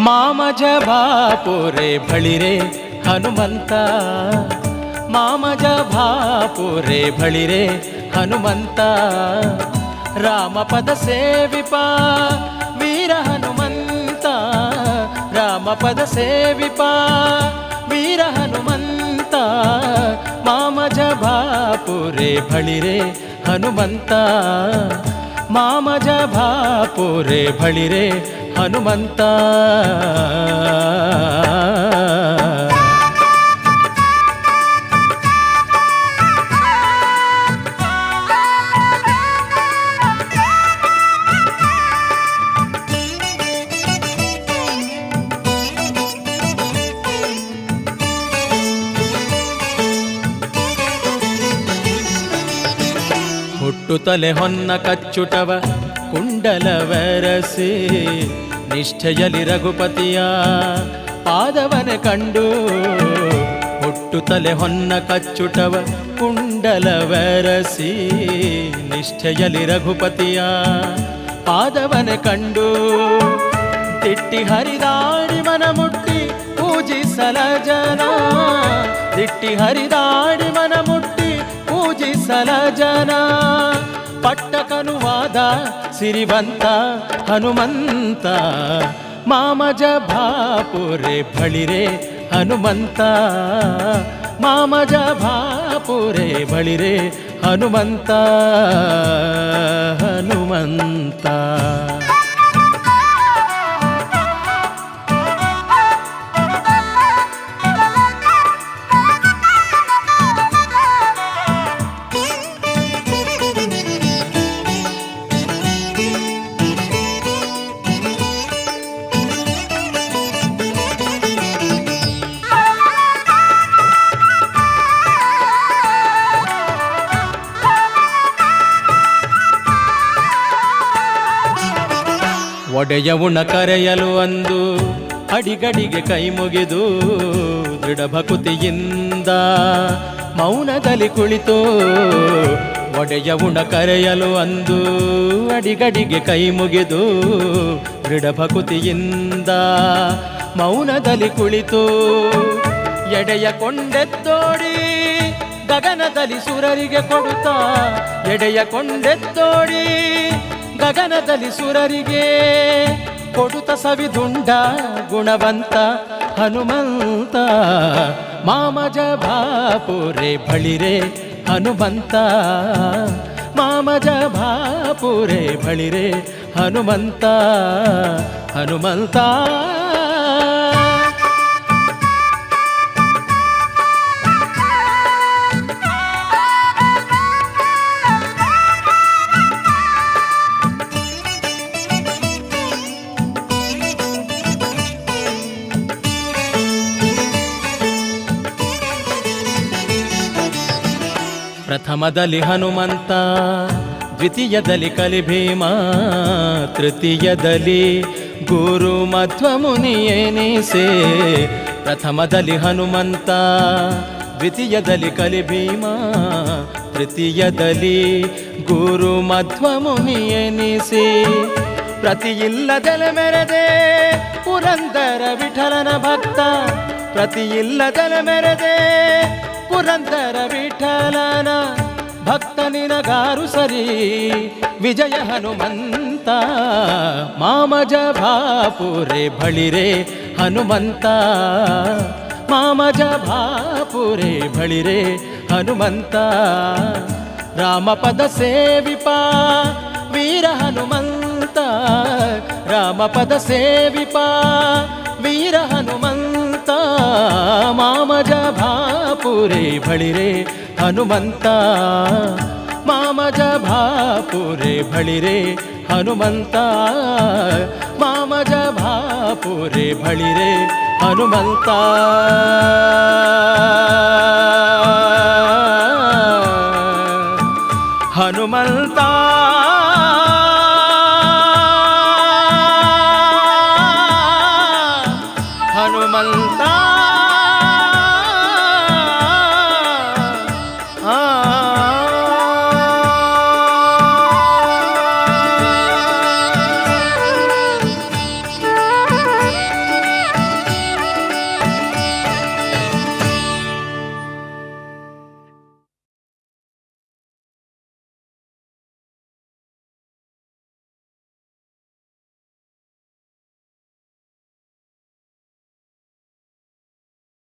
ಮಾಮಜ ಬಾಪುರೆ ಬಳಿರೆ ಹನುಮಂತ, ಮಾಮಜ ಬಾಪುರೆ ಬಳಿರೆ ಹನುಮಂತ, ರಾಮಪದ ಸೇವಿಪ ವೀರ ಹನುಮಂತ, ರಾಮಪದ ಸೇವಿಪ ವೀರ ಹನುಮಂತ, ಮಾಮಜ ಬಾಪುರೆ ಬಳಿರೆ ಹನುಮಂತ, ಮಾಮಜ ಬಾಪುರೆ ಬಳಿರೆ ಹನುಮಂತ. ಹುಟ್ಟುತ್ತಲೆ ಹೊನ್ನ ಕಚ್ಚುಟವ ಕುಂಡಲವರಸಿ, ನಿಷ್ಠೆಯಲಿ ರಘುಪತಿಯ ಪಾದವನೆ ಕಂಡು. ಹುಟ್ಟುತ್ತಲೆ ಹೊನ್ನ ಕಚ್ಚುಟವ ಕುಂಡಲವರಸಿ, ನಿಷ್ಠೆಯಲಿ ರಘುಪತಿಯ ಪಾದವನೆ ಕಂಡು. ದಿಟ್ಟಿ ಹರಿದಾಡಿ ಮನ ಮುಟ್ಟಿ ಪೂಜಿಸಲ ಜನ, ದಿಟ್ಟಿ ಹರಿದಾಡಿ ಮನ ಮುಟ್ಟಿ ಪೂಜಿಸಲ ಜನ. ಪಟ್ಟಕನುವಾದ ಸಿರಿವಂತ ಹನುಮಂತ, ಮಾಮಜ ಬಾಪುರೆ ಬಳಿರೆ ಹನುಮಂತ, ಮಾಮಜ ಬಾಪುರೆ ಬಳಿರೆ ಹನುಮಂತ, ಹನುಮಂತ. ಒಡೆಯವುಣ ಕರೆಯಲು ಅಂದು ಅಡಿಗಡಿಗೆ ಕೈ ಮುಗಿದು, ದೃಢ ಭಕುತಿಯಿಂದ ಮೌನದಲ್ಲಿ ಕುಳಿತು. ಒಡೆಯವುಣ ಕರೆಯಲು ಅಂದು ಅಡಿಗಡಿಗೆ ಕೈ ಮುಗಿದು, ದೃಢ ಭಕುತಿಯಿಂದ ಮೌನದಲ್ಲಿ ಕುಳಿತು. ಎಡೆಯ ಕೊಂಡೆತ್ತೋಡಿ ಗಗನದಲ್ಲಿ ಸುರರಿಗೆ ಕೊಡುತ್ತಾ, ಎಡೆಯ ಕೊಂಡೆತ್ತೋಡಿ ಗಗನದಲ್ಲಿ ಸುರರಿಗೆ ಕೊಡುತ್ತ ಸವಿದುಂಡ ಗುಣವಂತ ಹನುಮಂತ, ಮಾಮಜ ಬಾಪುರೆ ಬಳಿರೆ ಹನುಮಂತ, ಮಾಮಜ ಬಾಪುರೆ ಬಳಿರೆ ಹನುಮಂತ, ಹನುಮಂತ. ಪ್ರಥಮದಲ್ಲಿ ಹನುಮಂತ, ದ್ವಿತೀಯದಲ್ಲಿ ಕಲಿಭೀಮ, ತೃತೀಯದಲ್ಲಿ ಗುರು ಮಧ್ವ ಮುನಿಯೆನಿಸೆ. ಪ್ರಥಮದಲ್ಲಿ ಹನುಮಂತ, ದ್ವಿತೀಯದಲ್ಲಿ ಕಲಿಭೀಮ, ತೃತೀಯದಲ್ಲಿ ಗುರು ಮಧ್ವ ಮುನಿಯೆನಿಸೆ. ಪ್ರತಿಯಿಲ್ಲದಲೆ ಮೆರೆದೆ ಪುರಂದರ ವಿಠಲನ ಭಕ್ತ, ಪ್ರತಿಯಿಲ್ಲದಲೆ ಮೆರೆದೆ ಪುರಂದರ ವಿಠಲನ ಭಕ್ತ ನಿನಗಾರು ಸರಿ ವಿಜಯ ಹನುಮಂತ, ಮಾಮಜ ಬಾಪುರೆ ಬಳಿರೆ ಹನುಮಂತ, ಮಾಮಜ ಬಾಪುರೆ ಬಳಿರೆ ಹನುಮಂತ. ರಾಮಪದ ಸೇವಿಪ ವೀರ ಹನುಮಂತ, ರಾಮಪದ ಸೇವಿಪ ವೀರ ಹನುಮಂತ, ಮಾಮಜ ಬಾಪುರೆ ಬಳಿರೆ ಹನುಮಂತ, ಮಾಮಜ ಬಾಪುರೆ ಬಳಿರೆ ಹನುಮಂತ, ಮಾಮಜ ಬಾಪುರೆ ಬಳಿರೆ ಹನುಮಂತ. ಹನುಮಂತ ಹನುಮಂತ